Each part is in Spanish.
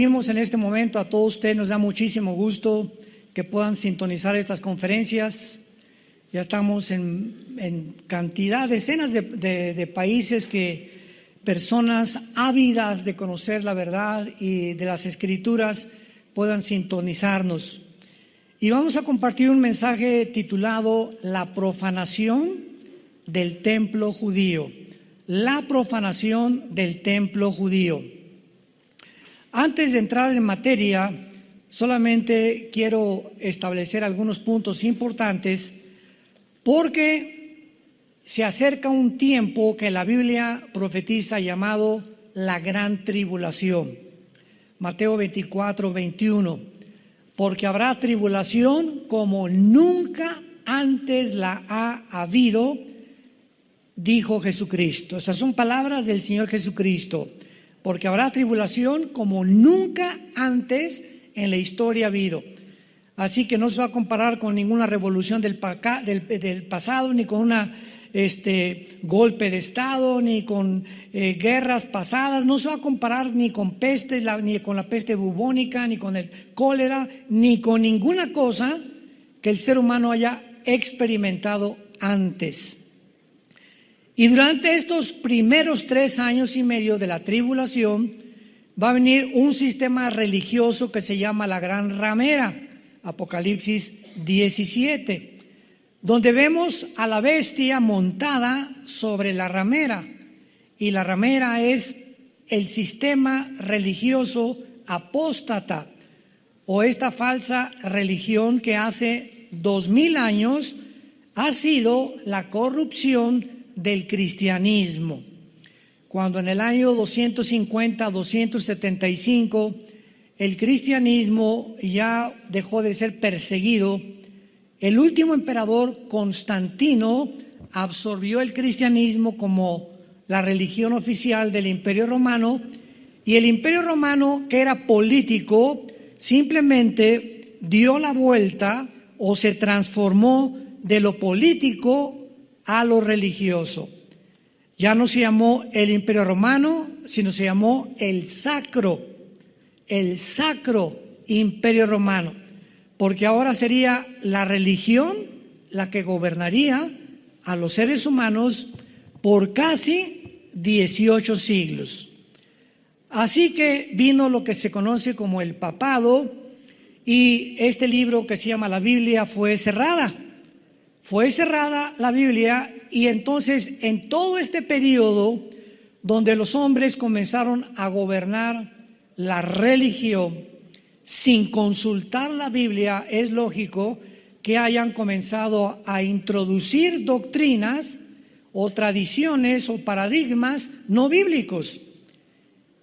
En este momento a todos ustedes nos da muchísimo gusto que puedan sintonizar estas conferencias. Ya estamos en cantidad, decenas de países personas ávidas de conocer la verdad y de las Escrituras puedan sintonizarnos. Y vamos a compartir un mensaje titulado La profanación del templo judío. La profanación del templo judío. Antes de entrar en materia, solamente quiero establecer algunos puntos importantes porque se acerca un tiempo que la Biblia profetiza llamado la gran tribulación. Mateo 24, 21. Porque habrá tribulación como nunca antes la ha habido, dijo Jesucristo. Estas son palabras del Señor Jesucristo. Porque habrá tribulación como nunca antes en la historia ha habido. Así que no se va a comparar con ninguna revolución del pasado, ni con una golpe de Estado, ni con guerras pasadas. No se va a comparar ni con peste, ni con la peste bubónica, ni con el cólera, ni con ninguna cosa que el ser humano haya experimentado antes. Y durante estos primeros 3 años y medio de la tribulación va a venir un sistema religioso que se llama la Gran Ramera, Apocalipsis 17, donde vemos a la bestia montada sobre la ramera. Y la ramera es el sistema religioso apóstata o esta falsa religión que hace 2000 años ha sido la corrupción del cristianismo. Cuando en el año 250-275 el cristianismo ya dejó de ser perseguido, el último emperador Constantino absorbió el cristianismo como la religión oficial del Imperio Romano, y el Imperio Romano, que era político, simplemente dio la vuelta o se transformó de lo político a lo religioso. Ya no se llamó el Imperio Romano, sino se llamó el Sacro Imperio Romano, porque ahora sería la religión la que gobernaría a los seres humanos por casi 18 siglos. Así que vino lo que se conoce como el papado, y este libro que se llama la Biblia fue cerrada la Biblia. Y entonces en todo este periodo donde los hombres comenzaron a gobernar la religión sin consultar la Biblia, es lógico que hayan comenzado a introducir doctrinas o tradiciones o paradigmas no bíblicos.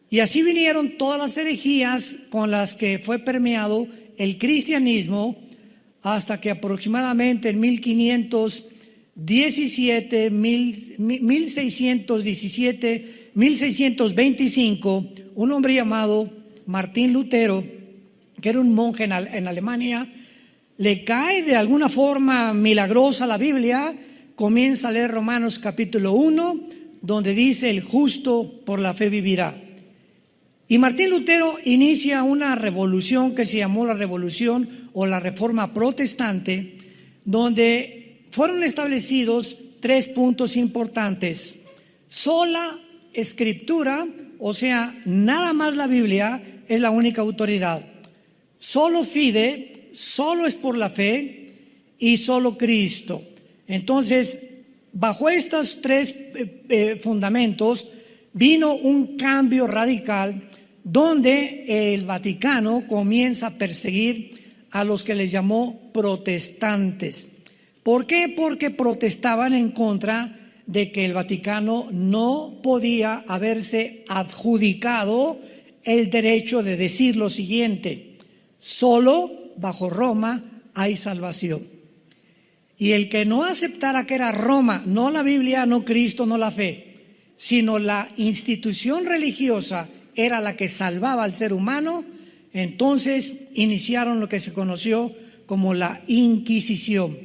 Y así vinieron todas las herejías con las que fue permeado el cristianismo, hasta que aproximadamente en 1625, un hombre llamado Martín Lutero, que era un monje en Alemania, le cae de alguna forma milagrosa la Biblia, comienza a leer Romanos capítulo 1, donde dice: el justo por la fe vivirá. Y Martín Lutero inicia una revolución que se llamó la Revolución o la Reforma Protestante, donde fueron establecidos 3 puntos importantes. Sola Escritura, o sea, nada más la Biblia es la única autoridad. Solo fide, solo es por la fe, y solo Cristo. Entonces, bajo estos 3 fundamentos vino un cambio radical, donde el Vaticano comienza a perseguir a los que les llamó protestantes. ¿Por qué? Porque protestaban en contra de que el Vaticano no podía haberse adjudicado el derecho de decir lo siguiente: solo bajo Roma hay salvación. Y el que no aceptara que era Roma, no la Biblia, no Cristo, no la fe, sino la institución religiosa era la que salvaba al ser humano, entonces iniciaron lo que se conoció como la Inquisición,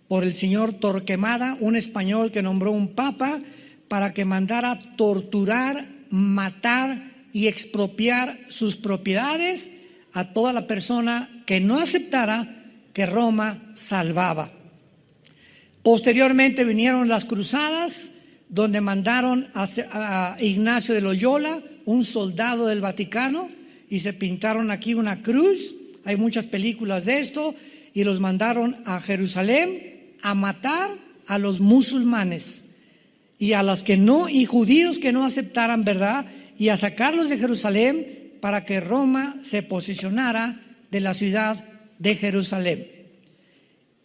por el señor Torquemada, un español que nombró un papa para que mandara torturar, matar y expropiar sus propiedades a toda la persona que no aceptara que Roma salvaba. Posteriormente vinieron las cruzadas, donde mandaron a Ignacio de Loyola, un soldado del Vaticano, y se pintaron aquí una cruz. Hay muchas películas de esto, y los mandaron a Jerusalén a matar a los musulmanes y a los y judíos que no aceptaran, ¿verdad? Y a sacarlos de Jerusalén para que Roma se posicionara de la ciudad de Jerusalén.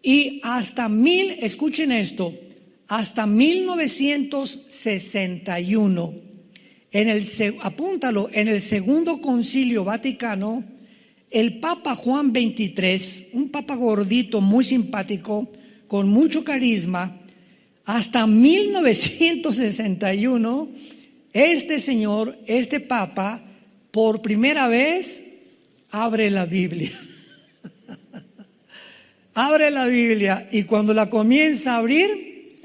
Y escuchen esto, hasta 1961, apúntalo, en el Segundo Concilio Vaticano, el Papa Juan XXIII, un papa gordito, muy simpático, con mucho carisma, hasta 1961, este papa, por primera vez, abre la Biblia. Abre la Biblia, y cuando la comienza a abrir,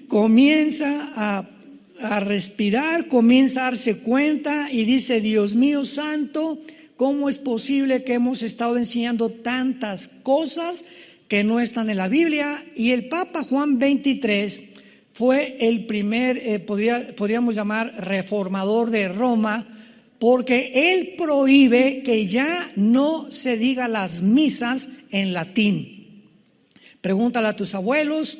comienza a respirar, comienza a darse cuenta y dice: Dios mío santo, ¿cómo es posible que hemos estado enseñando tantas cosas que no están en la Biblia? Y el Papa Juan XXIII fue el primer, podríamos llamar, reformador de Roma, porque él prohíbe que ya no se diga las misas en latín. Pregúntale a tus abuelos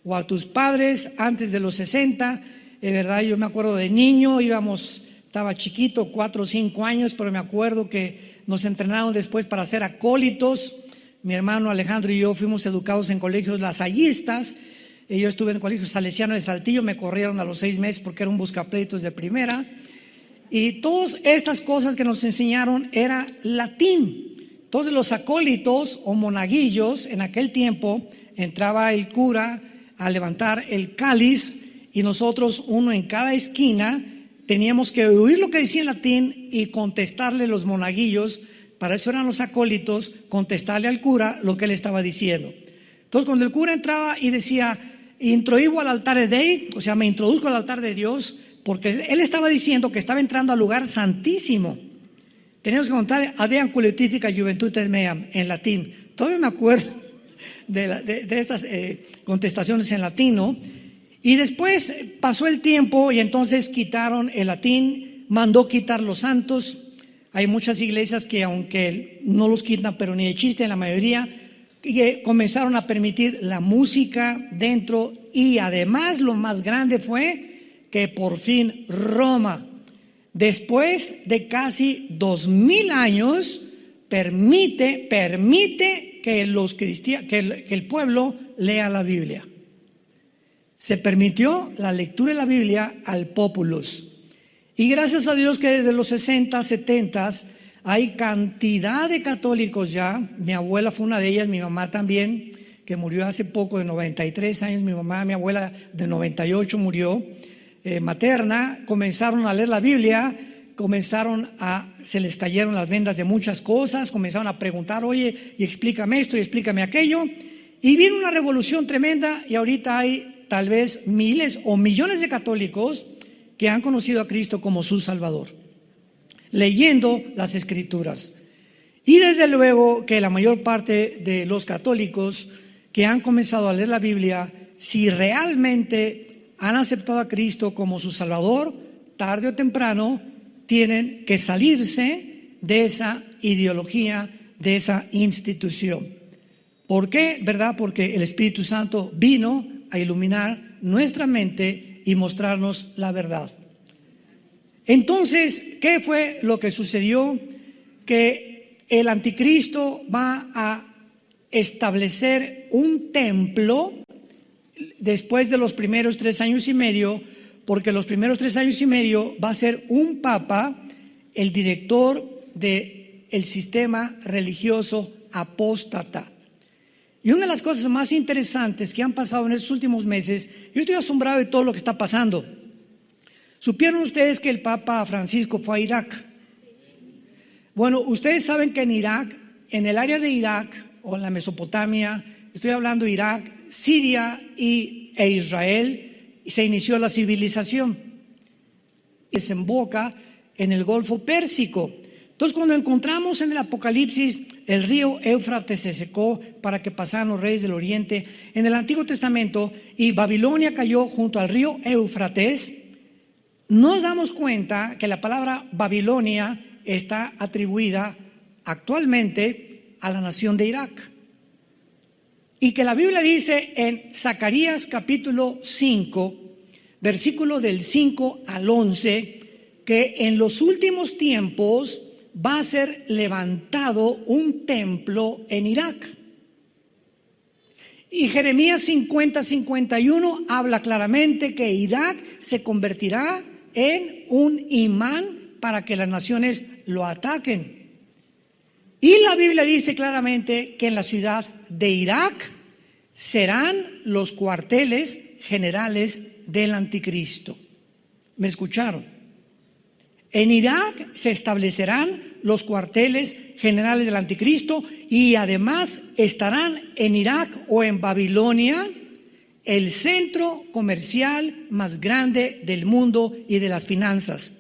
o a tus padres antes de los 60, ¿verdad? Yo me acuerdo de niño, estaba chiquito, 4 o 5 años, pero me acuerdo que nos entrenaron después para ser acólitos. Mi hermano Alejandro y yo fuimos educados en colegios lasallistas. Yo estuve en el colegio salesiano de Saltillo, me corrieron a los 6 meses porque era un buscapleitos de primera. Y todas estas cosas que nos enseñaron era latín. Entonces los acólitos o monaguillos, en aquel tiempo entraba el cura a levantar el cáliz, y nosotros, uno en cada esquina, teníamos que oír lo que decía en latín y contestarle los monaguillos. Para eso eran los acólitos, contestarle al cura lo que él estaba diciendo. Entonces cuando el cura entraba y decía: introibo al altare Dei, o sea, me introduzco al altar de Dios, porque él estaba diciendo que estaba entrando al lugar santísimo. Teníamos que contar Adeam Culetifica Juventudes Meam en latín. Todavía me acuerdo de estas contestaciones en latín, ¿no? Y después pasó el tiempo y entonces quitaron el latín, mandó quitar los santos. Hay muchas iglesias que, aunque no los quitan, pero ni de chiste, en la mayoría, que comenzaron a permitir la música dentro. Y además lo más grande fue que por fin Roma, después de casi 2000 años, permite que el pueblo lea la Biblia. Se permitió la lectura de la Biblia al populus. Y gracias a Dios que desde los 60, 70 hay cantidad de católicos ya. Mi abuela fue una de ellas, mi mamá también, que murió hace poco, de 93 años. Mi abuela de 98 murió. Materna, comenzaron a leer la Biblia, se les cayeron las vendas de muchas cosas, comenzaron a preguntar: oye, y explícame esto y explícame aquello, y vino una revolución tremenda, y ahorita hay tal vez miles o millones de católicos que han conocido a Cristo como su Salvador, leyendo las Escrituras. Y desde luego que la mayor parte de los católicos que han comenzado a leer la Biblia, si realmente han aceptado a Cristo como su Salvador, tarde o temprano tienen que salirse de esa ideología, de esa institución. ¿Por qué? ¿Verdad? Porque el Espíritu Santo vino a iluminar nuestra mente y mostrarnos la verdad. Entonces, ¿qué fue lo que sucedió? Que el anticristo va a establecer un templo después de los primeros 3 años y medio, porque los primeros 3 años y medio va a ser un papa el director del sistema religioso apóstata. Y una de las cosas más interesantes que han pasado en estos últimos meses, yo estoy asombrado de todo lo que está pasando. ¿Supieron ustedes que el Papa Francisco fue a Irak? Bueno, ustedes saben que en Irak, en el área de Irak o en la Mesopotamia, estoy hablando de Irak, Siria e Israel, y se inició la civilización. Desemboca en el Golfo Pérsico. Entonces, cuando encontramos en el Apocalipsis el río Éufrates se secó para que pasaran los reyes del oriente en el Antiguo Testamento y Babilonia cayó junto al río Éufrates, nos damos cuenta que la palabra Babilonia está atribuida actualmente a la nación de Irak. Y que la Biblia dice en Zacarías capítulo 5, versículo del 5 al 11, que en los últimos tiempos va a ser levantado un templo en Irak. Y Jeremías 50-51 habla claramente que Irak se convertirá en un imán para que las naciones lo ataquen. Y la Biblia dice claramente que en la ciudad de Irak serán los cuarteles generales del anticristo. ¿Me escucharon? En Irak se establecerán los cuarteles generales del anticristo y además estarán en Irak o en Babilonia el centro comercial más grande del mundo y de las finanzas.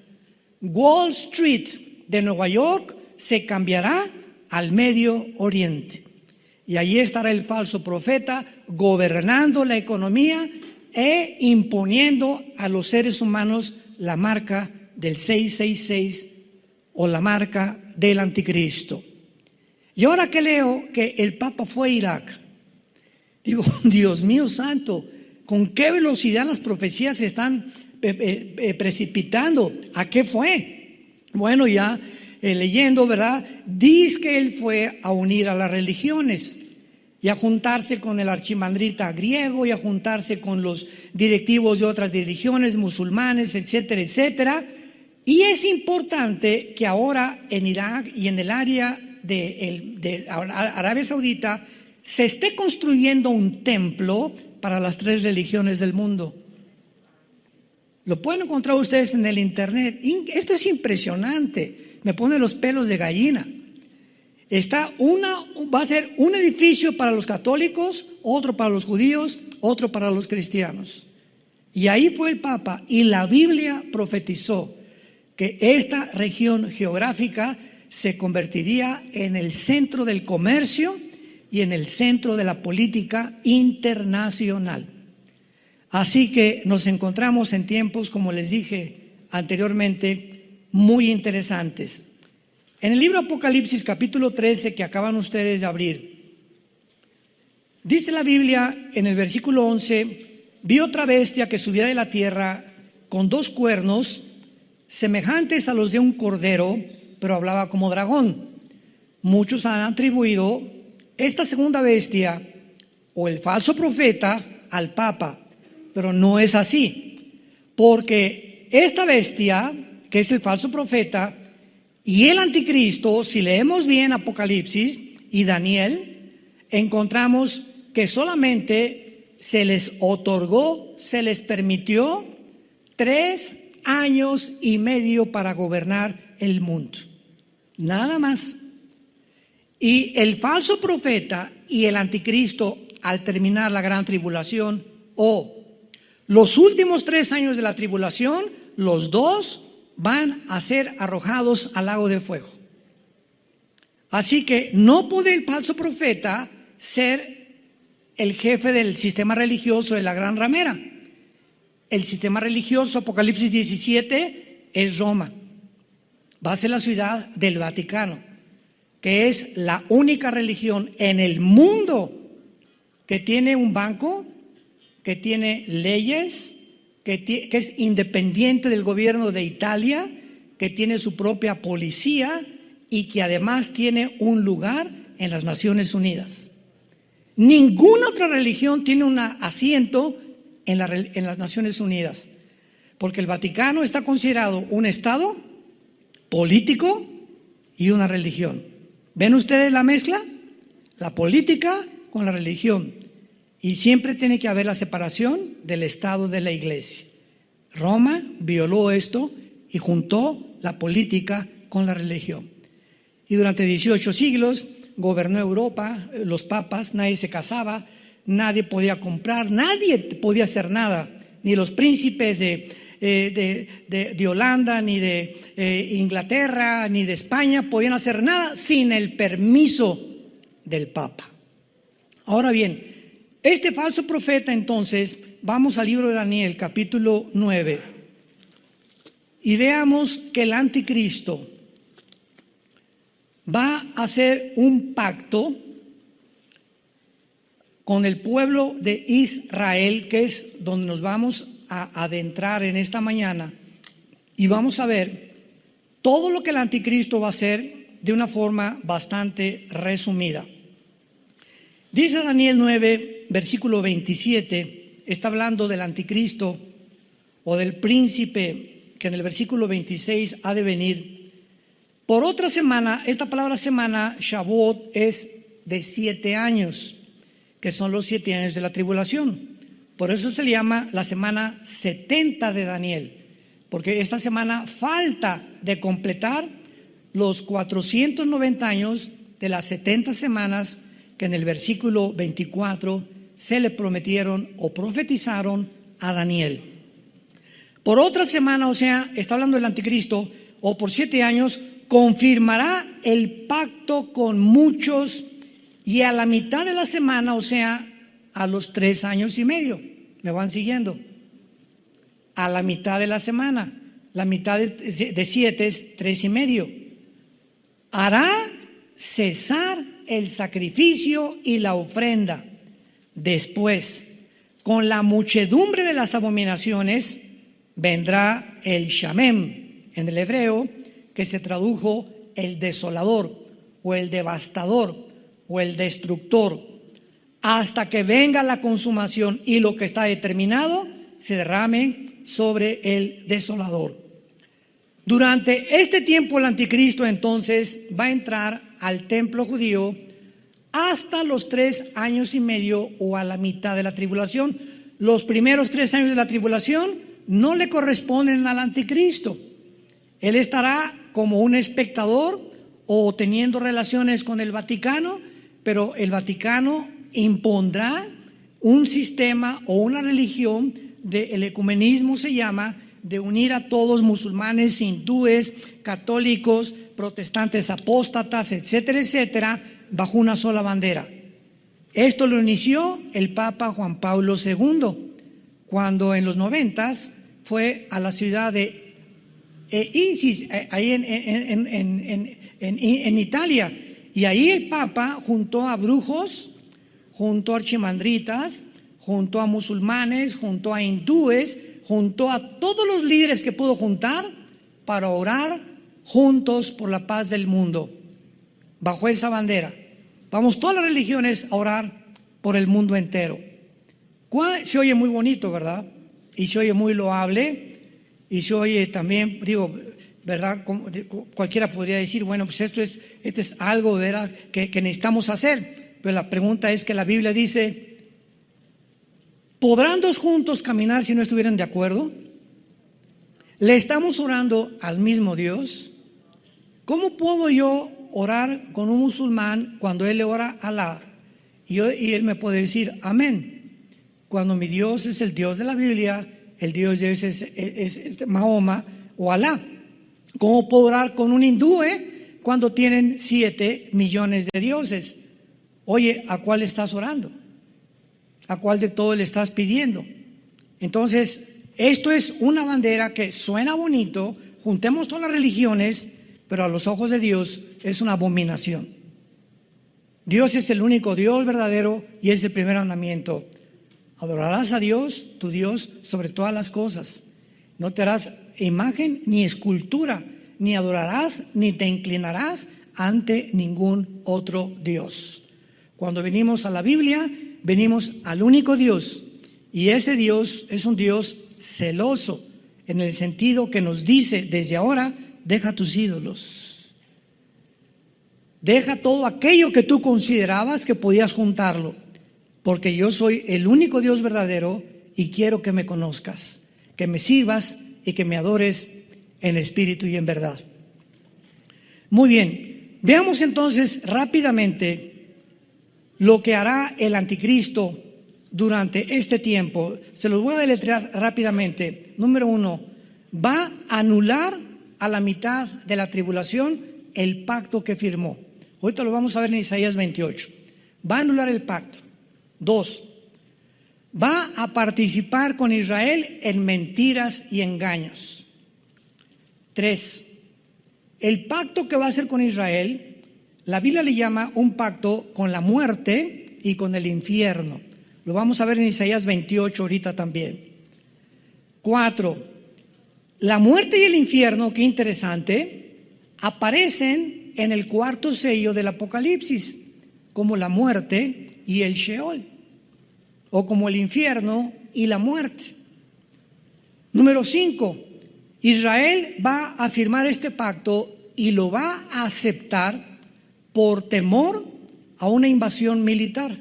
Wall Street de Nueva York se cambiará al Medio Oriente. Y allí estará el falso profeta gobernando la economía e imponiendo a los seres humanos la marca del 666 o la marca del anticristo. Y ahora que leo que el Papa fue a Irak, digo, Dios mío santo, ¿con qué velocidad las profecías se están precipitando? ¿A qué fue? Bueno, ya leyendo, ¿verdad? Dice que él fue a unir a las religiones y a juntarse con el archimandrita griego y a juntarse con los directivos de otras religiones, musulmanes, etcétera, etcétera. Y es importante que ahora en Irak y en el área de Arabia Saudita se esté construyendo un templo para las 3 religiones del mundo. Lo pueden encontrar ustedes en el internet. Esto es impresionante, me pone los pelos de gallina. Va a ser un edificio para los católicos, otro para los judíos, otro para los cristianos. Y ahí fue el Papa y la Biblia profetizó que esta región geográfica se convertiría en el centro del comercio y en el centro de la política internacional. Así que nos encontramos en tiempos, como les dije anteriormente, muy interesantes. En el libro Apocalipsis capítulo 13 que acaban ustedes de abrir, dice la Biblia en el versículo 11: vi otra bestia que subía de la tierra con 2 cuernos semejantes a los de un cordero, pero hablaba como dragón. Muchos han atribuido esta segunda bestia o el falso profeta al Papa, pero no es así, porque esta bestia, que es el falso profeta, y el anticristo, si leemos bien Apocalipsis y Daniel, encontramos que solamente se les otorgó, se les permitió 3 años y medio para gobernar el mundo, nada más. Y el falso profeta y el anticristo, al terminar la gran tribulación o los últimos 3 años de la tribulación, los dos van a ser arrojados al lago de fuego. Así que no puede el falso profeta ser el jefe del sistema religioso de la gran ramera. El sistema religioso, Apocalipsis 17, es Roma. Va a ser la ciudad del Vaticano, que es la única religión en el mundo que tiene un banco, que tiene leyes, que es independiente del gobierno de Italia, que tiene su propia policía y que además tiene un lugar en las Naciones Unidas. Ninguna otra religión tiene un asiento en las Naciones Unidas, porque el Vaticano está considerado un estado político y una religión. ¿Ven ustedes la mezcla? La política con la religión. Y siempre tiene que haber la separación del Estado de la Iglesia. Roma violó esto y juntó la política con la religión. Y durante 18 siglos gobernó Europa, los papas, nadie se casaba, nadie podía comprar, nadie podía hacer nada ni los príncipes de Holanda, ni de Inglaterra, ni de España podían hacer nada sin el permiso del Papa. Ahora bien, este falso profeta, entonces, vamos al libro de Daniel, capítulo 9, y veamos que el anticristo va a hacer un pacto con el pueblo de Israel, que es donde nos vamos a adentrar en esta mañana, y vamos a ver todo lo que el anticristo va a hacer de una forma bastante resumida. Dice Daniel 9, versículo 27, está hablando del anticristo o del príncipe que en el versículo 26 ha de venir. Por otra semana, esta palabra semana, Shavuot, es de 7 años, que son los 7 años de la tribulación. Por eso se le llama la semana 70 de Daniel, porque esta semana falta de completar los 490 años de las 70 semanas que en el versículo 24 se le prometieron o profetizaron a Daniel. Por otra semana, o sea, está hablando del anticristo, o por 7 años, confirmará el pacto con muchos, y a la mitad de la semana, o sea, a los 3 años y medio, ¿me van siguiendo? A la mitad de la semana, la mitad de 7 es 3 y medio. Hará cesar el sacrificio y la ofrenda. Después, con la muchedumbre de las abominaciones, vendrá el Shamem, en el hebreo, que se tradujo el desolador, o el devastador, o el destructor, hasta que venga la consumación y lo que está determinado se derrame sobre el desolador. Durante este tiempo el anticristo entonces va a entrar al templo judío hasta los 3 años y medio o a la mitad de la tribulación. Los primeros 3 años de la tribulación no le corresponden al anticristo. Él estará como un espectador o teniendo relaciones con el Vaticano, pero el Vaticano impondrá un sistema o una religión del ecumenismo, se llama, de unir a todos, musulmanes, hindúes, católicos, protestantes, apóstatas, etcétera, etcétera, bajo una sola bandera. Esto lo inició el Papa Juan Pablo II, cuando en los 90s fue a la ciudad de Isis, ahí en Italia, y ahí el Papa juntó a brujos, juntó a archimandritas, juntó a musulmanes, juntó a hindúes, juntó a todos los líderes que pudo juntar para orar juntos por la paz del mundo, bajo esa bandera. Vamos todas las religiones a orar por el mundo entero. Se oye muy bonito, ¿verdad? Y se oye muy loable, y se oye también, digo, ¿verdad? Cualquiera podría decir, bueno, pues esto es algo, ¿verdad?, que necesitamos hacer. Pero la pregunta es que la Biblia dice, ¿podrán 2 juntos caminar si no estuvieran de acuerdo? ¿Le estamos orando al mismo Dios? ¿Cómo puedo yo orar con un musulmán cuando él le ora a Alá y él me puede decir amén? Cuando mi Dios es el Dios de la Biblia, el Dios de Dios es Mahoma o Alá. ¿Cómo puedo orar con un hindú cuando tienen 7 millones de dioses? Oye, ¿a cuál estás orando? ¿A cuál de todos le estás pidiendo? Entonces, esto es una bandera que suena bonito, juntemos todas las religiones, pero a los ojos de Dios es una abominación. Dios es el único Dios verdadero y es el primer mandamiento. Adorarás a Dios, tu Dios, sobre todas las cosas. No te harás imagen ni escultura, ni adorarás ni te inclinarás ante ningún otro Dios. Cuando venimos a la Biblia, venimos al único Dios, y ese Dios es un Dios celoso, en el sentido que nos dice desde ahora, deja tus ídolos, deja todo aquello que tú considerabas que podías juntarlo, porque yo soy el único Dios verdadero y quiero que me conozcas, que me sirvas y que me adores en espíritu y en verdad. Muy bien, veamos entonces rápidamente lo que hará el anticristo durante este tiempo. Se los voy a deletrear rápidamente. Número 1, va a anular a la mitad de la tribulación el pacto que firmó. Ahorita lo vamos a ver en Isaías 28. Va a anular el pacto. 2, va a participar con Israel en mentiras y engaños. 3, el pacto que va a hacer con Israel, la Biblia le llama un pacto con la muerte y con el infierno. Lo vamos a ver en Isaías 28 ahorita también. 4, la muerte y el infierno, qué interesante, aparecen en el cuarto sello del Apocalipsis, como la muerte y el Sheol, o como el infierno y la muerte. Número 5, Israel va a firmar este pacto y lo va a aceptar por temor a una invasión militar,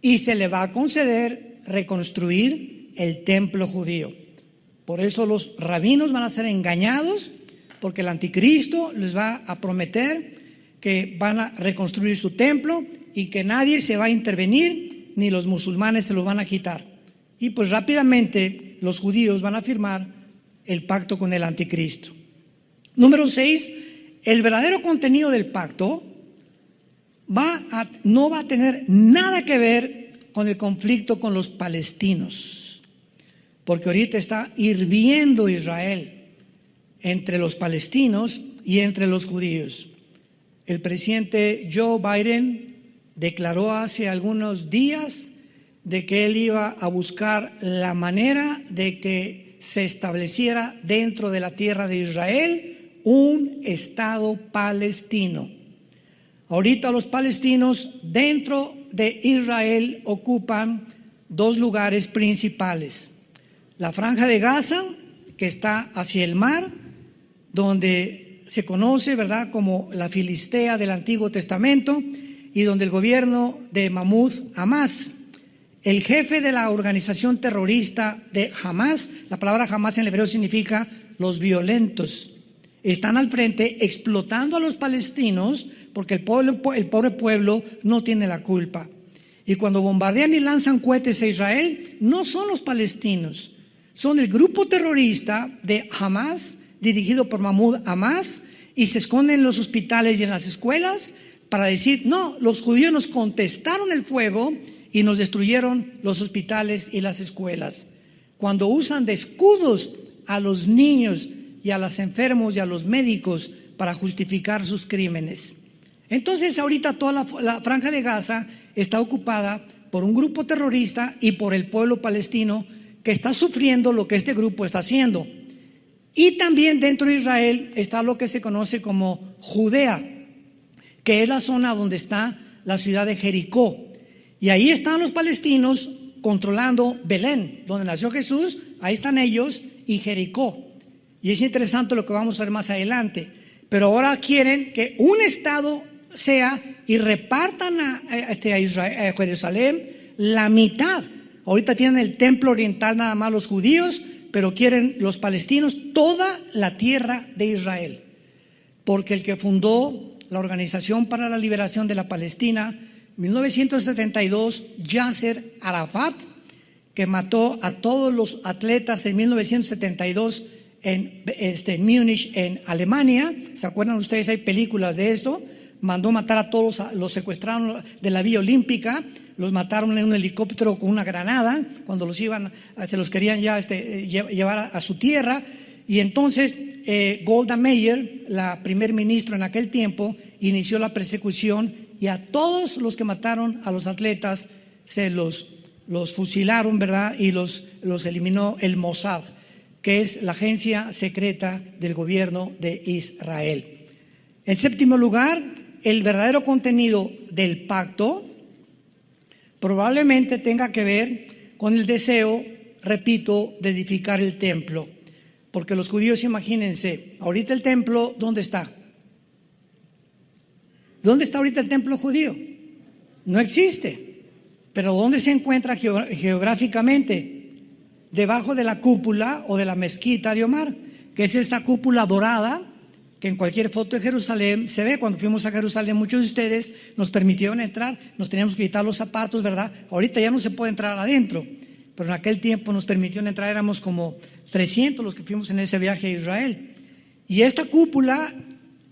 y se le va a conceder reconstruir el templo judío. Por eso los rabinos van a ser engañados, porque el anticristo les va a prometer que van a reconstruir su templo y que nadie se va a intervenir, ni los musulmanes se lo van a quitar. Y pues rápidamente los judíos van a firmar el pacto con el anticristo. Número 6, el verdadero contenido del pacto no va a tener nada que ver con el conflicto con los palestinos, porque ahorita está hirviendo Israel entre los palestinos y entre los judíos. El presidente Joe Biden declaró hace algunos días de que él iba a buscar la manera de que se estableciera dentro de la tierra de Israel un Estado palestino. Ahorita los palestinos dentro de Israel ocupan dos lugares principales: la Franja de Gaza, que está hacia el mar, donde se conoce, ¿verdad?, como la Filistea del Antiguo Testamento, y donde el gobierno de Mahmoud Hamas, el jefe de la organización terrorista de Hamas, la palabra Hamas en hebreo significa los violentos, están al frente explotando a los palestinos, porque el pobre pueblo no tiene la culpa. Y cuando bombardean y lanzan cohetes a Israel, no son los palestinos, son el grupo terrorista de Hamas, dirigido por Mahmoud Hamas, y se esconden en los hospitales y en las escuelas para decir: no, los judíos nos contestaron el fuego y nos destruyeron los hospitales y las escuelas. Cuando usan de escudos a los niños y a los enfermos y a los médicos para justificar sus crímenes. Entonces ahorita toda la Franja de Gaza está ocupada por un grupo terrorista y por el pueblo palestino, que está sufriendo lo que este grupo está haciendo. Y también dentro de Israel está lo que se conoce como Judea, que es la zona donde está la ciudad de Jericó. Y ahí están los palestinos controlando Belén, donde nació Jesús. Ahí están ellos, y Jericó. Y es interesante lo que vamos a ver más adelante. Pero ahora quieren que un estado sea y repartan a Jerusalén la mitad. Ahorita tienen el templo oriental nada más los judíos, pero quieren los palestinos toda la tierra de Israel. Porque el que fundó la Organización para la Liberación de la Palestina, 1972, Yasser Arafat, que mató a todos los atletas en 1972 en Múnich, en Alemania. ¿Se acuerdan ustedes? Hay películas de esto. Mandó matar a todos, los secuestraron de la Vía Olímpica, los mataron en un helicóptero con una granada cuando se los querían ya llevar a su tierra. Y entonces Golda Meir, la primer ministro en aquel tiempo, inició la persecución, y a todos los que mataron a los atletas se los fusilaron, ¿verdad? Y los eliminó el Mossad, que es la agencia secreta del gobierno de Israel. En séptimo lugar, el verdadero contenido del pacto probablemente tenga que ver con el deseo, repito, de edificar el templo. Porque los judíos, imagínense, ahorita el templo, ¿dónde está? ¿Dónde está ahorita el templo judío? No existe. Pero ¿dónde se encuentra geográficamente? Debajo de la cúpula o de la mezquita de Omar, que es esa cúpula dorada que en cualquier foto de Jerusalén se ve. Cuando fuimos a Jerusalén, muchos de ustedes nos permitieron entrar, nos teníamos que quitar los zapatos, ¿verdad? Ahorita ya no se puede entrar adentro, pero en aquel tiempo nos permitieron entrar, éramos como 300 los que fuimos en ese viaje a Israel. Y esta cúpula,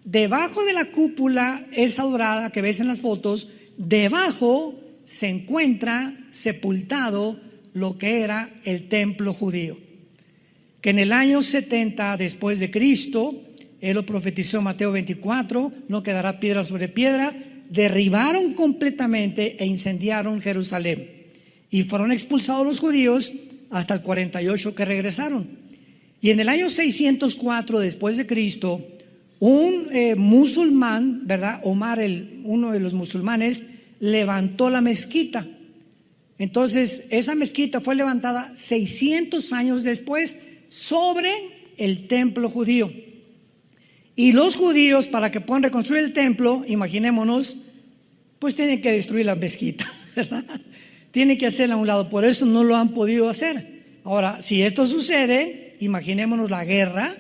debajo de la cúpula esa dorada que ves en las fotos, debajo se encuentra sepultado lo que era el templo judío, que en el año 70 después de Cristo, él lo profetizó, Mateo 24, no quedará piedra sobre piedra, derribaron completamente e incendiaron Jerusalén, y fueron expulsados los judíos hasta el 48 que regresaron. Y en el año 604 después de Cristo, un musulmán, ¿verdad? Omar, uno de los musulmanes, levantó la mezquita. Entonces esa mezquita fue levantada 600 años después sobre el templo judío. Y los judíos, para que puedan reconstruir el templo, imaginémonos, pues tienen que destruir la mezquita, ¿verdad? Tienen que hacerla a un lado, por eso no lo han podido hacer. Ahora, si esto sucede, imaginémonos la guerra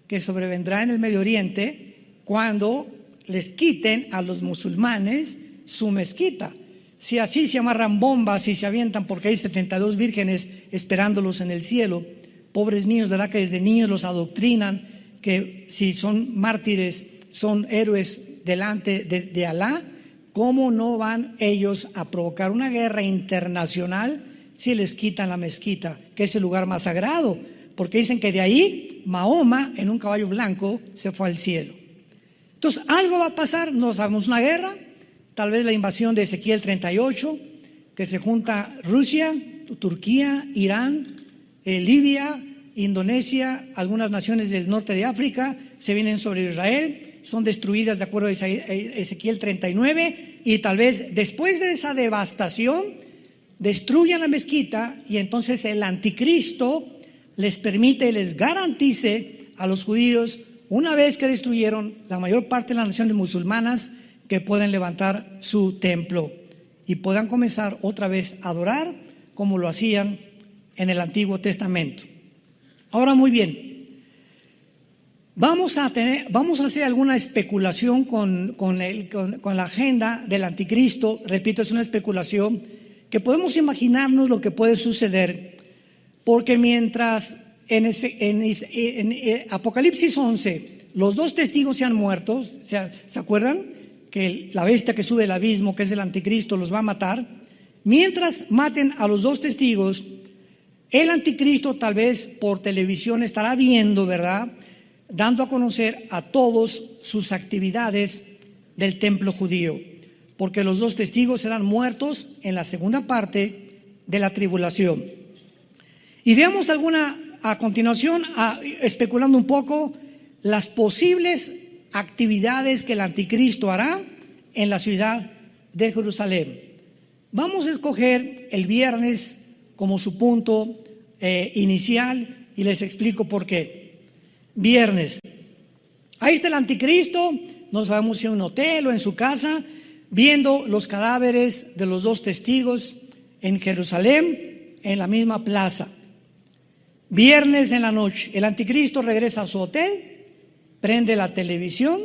que sobrevendrá en el Medio Oriente cuando les quiten a los musulmanes su mezquita. Si así se amarran bombas y se avientan, porque hay 72 vírgenes esperándolos en el cielo, pobres niños, ¿verdad? Que desde niños los adoctrinan, que si son mártires, son héroes delante de Alá. ¿Cómo no van ellos a provocar una guerra internacional si les quitan la mezquita, que es el lugar más sagrado? Porque dicen que de ahí Mahoma en un caballo blanco se fue al cielo. Entonces algo va a pasar, no sabemos, una guerra, tal vez la invasión de Ezequiel 38, que se junta Rusia, Turquía, Irán, Libia, Indonesia, algunas naciones del norte de África se vienen sobre Israel, son destruidas de acuerdo a Ezequiel 39, y tal vez después de esa devastación destruyan la mezquita, y entonces el anticristo les permite, les garantice a los judíos, una vez que destruyeron la mayor parte de las naciones musulmanas, que pueden levantar su templo y puedan comenzar otra vez a adorar como lo hacían en el Antiguo Testamento. Ahora, muy bien, vamos a hacer alguna especulación con la agenda del anticristo. Repito, es una especulación que podemos imaginarnos lo que puede suceder, porque mientras en Apocalipsis 11 los dos testigos se han muerto, ¿se acuerdan? Que la bestia que sube del abismo, que es el anticristo, los va a matar. Mientras maten a los dos testigos, el anticristo tal vez por televisión estará viendo, ¿verdad?, dando a conocer a todos sus actividades del templo judío, porque los dos testigos serán muertos en la segunda parte de la tribulación. Y veamos a continuación, especulando un poco, las posibles actividades que el anticristo hará en la ciudad de Jerusalén. Vamos a escoger el viernes como su punto inicial y les explico por qué. Viernes, ahí está el anticristo, no sabemos si en un hotel o en su casa, viendo los cadáveres de los dos testigos en Jerusalén, en la misma plaza. Viernes en la noche, el anticristo regresa a su hotel, prende la televisión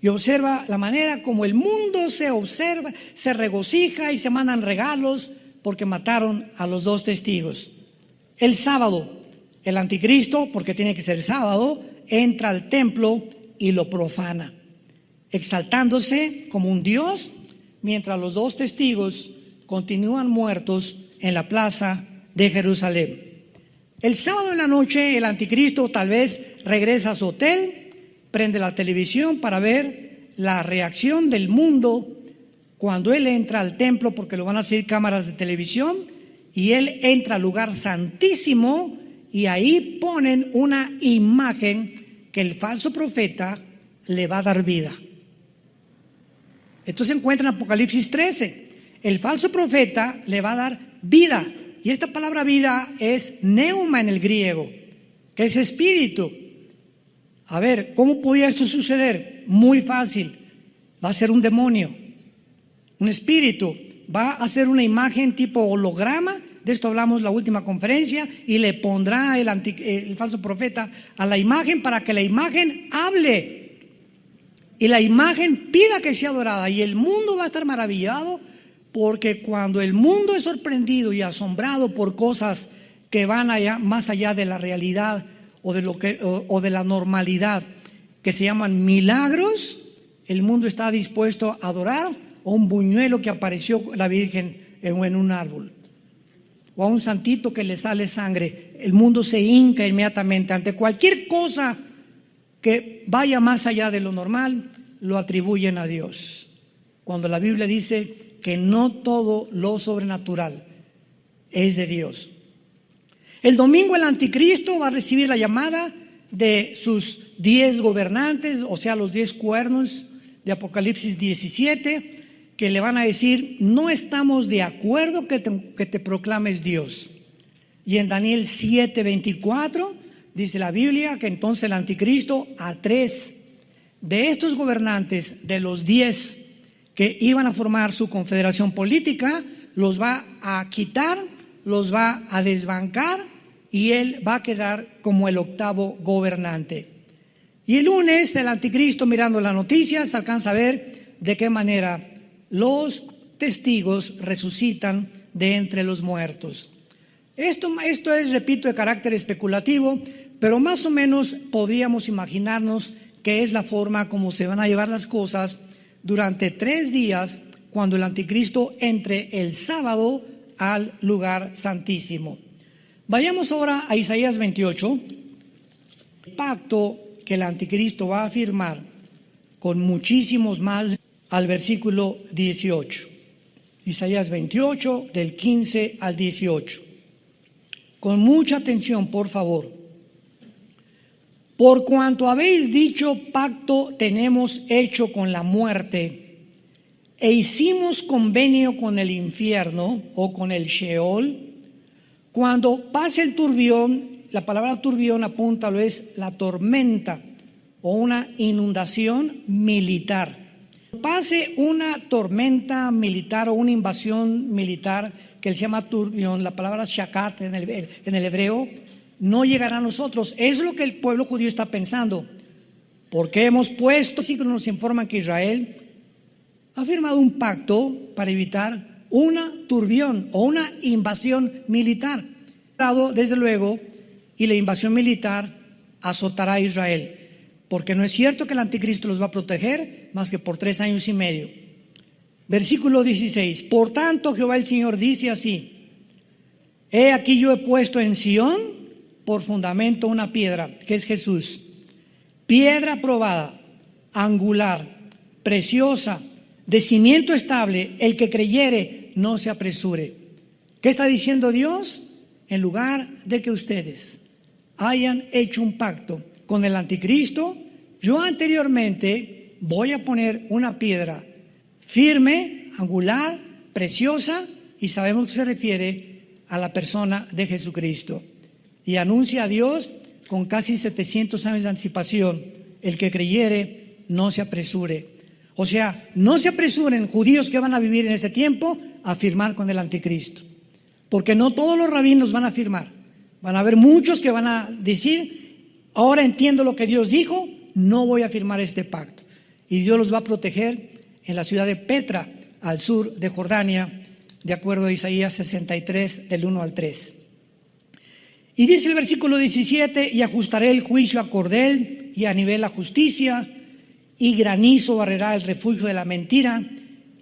y observa la manera como el mundo se regocija y se mandan regalos porque mataron a los dos testigos. El sábado, el anticristo, porque tiene que ser sábado, entra al templo y lo profana, exaltándose como un dios, mientras los dos testigos continúan muertos en la plaza de Jerusalén. El sábado en la noche, el anticristo tal vez regresa a su hotel, prende la televisión para ver la reacción del mundo cuando él entra al templo, porque lo van a seguir cámaras de televisión, y él entra al lugar santísimo y ahí ponen una imagen que el falso profeta le va a dar vida. Esto se encuentra en Apocalipsis 13. El falso profeta le va a dar vida, y esta palabra vida es neuma en el griego, que es espíritu. A ver, ¿cómo podía esto suceder? Muy fácil. Va a ser un demonio, un espíritu. Va a hacer una imagen tipo holograma. De esto hablamos la última conferencia. Y le pondrá el falso profeta a la imagen para que la imagen hable. y la imagen pida que sea adorada, y el mundo va a estar maravillado, porque cuando el mundo es sorprendido y asombrado por cosas que van allá, más allá de la realidad o de la normalidad, que se llaman milagros, el mundo está dispuesto a adorar a un buñuelo que apareció la Virgen en un árbol, o a un santito que le sale sangre. El mundo se hinca inmediatamente ante cualquier cosa que vaya más allá de lo normal, lo atribuyen a Dios, cuando la Biblia dice que no todo lo sobrenatural es de Dios. El domingo el anticristo va a recibir la llamada de sus 10 gobernantes, o sea, los 10 cuernos de Apocalipsis 17, que le van a decir: no estamos de acuerdo que te proclames Dios. Y en Daniel 7:24 dice la Biblia que entonces el anticristo a 3 de estos gobernantes, de los 10 que iban a formar su confederación política, los va a quitar, los va a desbancar, y él va a quedar como el 8º gobernante. Y el lunes el anticristo, mirando las noticias, alcanza a ver de qué manera los testigos resucitan de entre los muertos. Esto es, repito, de carácter especulativo, pero más o menos podríamos imaginarnos que es la forma como se van a llevar las cosas durante 3 días, cuando el anticristo entre el sábado al lugar santísimo. Vayamos ahora a Isaías 28, el pacto que el anticristo va a firmar con muchísimos más, al versículo 18. Isaías 28, del 15 al 18. Con mucha atención, por favor. Por cuanto habéis dicho: pacto tenemos hecho con la muerte, e hicimos convenio con el infierno, o con el Sheol, cuando pase el turbión. La palabra turbión apunta, lo es la tormenta o una inundación militar. Pase una tormenta militar o una invasión militar que se llama turbión, la palabra shakat en el hebreo, no llegará a nosotros. Es lo que el pueblo judío está pensando. Porque hemos puesto, así que nos informan que Israel ha firmado un pacto para evitar una turbión o una invasión militar. Desde luego, y la invasión militar azotará a Israel, porque no es cierto que el anticristo los va a proteger más que por 3 años y medio. Versículo 16. Por tanto, Jehová el Señor dice así: he aquí yo he puesto en Sión por fundamento una piedra, que es Jesús, piedra probada, angular, preciosa, de cimiento estable. El que creyere no se apresure. ¿Qué está diciendo Dios? En lugar de que ustedes hayan hecho un pacto con el anticristo, yo anteriormente voy a poner una piedra firme, angular, preciosa, y sabemos que se refiere a la persona de Jesucristo. Y anuncia a Dios con casi 700 años de anticipación: el que creyere no se apresure. O sea, no se apresuren, judíos que van a vivir en ese tiempo, a firmar con el anticristo, porque no todos los rabinos van a firmar. Van a haber muchos que van a decir: ahora entiendo lo que Dios dijo, no voy a firmar este pacto. Y Dios los va a proteger en la ciudad de Petra, al sur de Jordania, de acuerdo a Isaías 63, del 1 al 3. Y dice el versículo 17: y ajustaré el juicio a cordel y a nivel la justicia, y granizo barrerá el refugio de la mentira,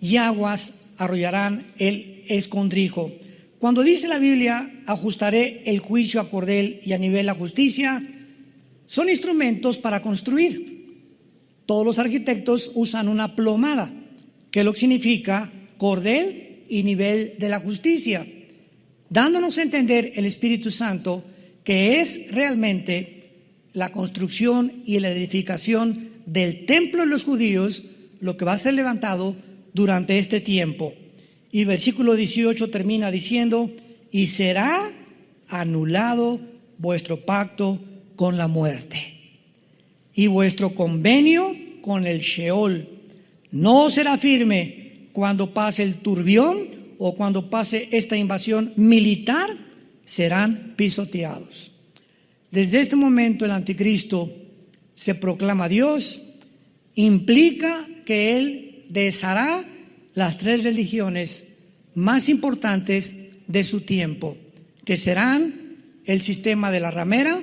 y aguas arrollarán el escondrijo. Cuando dice la Biblia: ajustaré el juicio a cordel y a nivel la justicia, son instrumentos para construir. Todos los arquitectos usan una plomada, que es lo que significa cordel y nivel de la justicia, dándonos a entender el Espíritu Santo que es realmente la construcción y la edificación del templo de los judíos lo que va a ser levantado durante este tiempo. Y versículo 18 termina diciendo: y será anulado vuestro pacto con la muerte y vuestro convenio con el Sheol. No será firme cuando pase el turbión o cuando pase esta invasión militar, serán pisoteados. Desde este momento el anticristo se proclama Dios implica que Él deshará las 3 religiones más importantes de su tiempo, que serán el sistema de la ramera,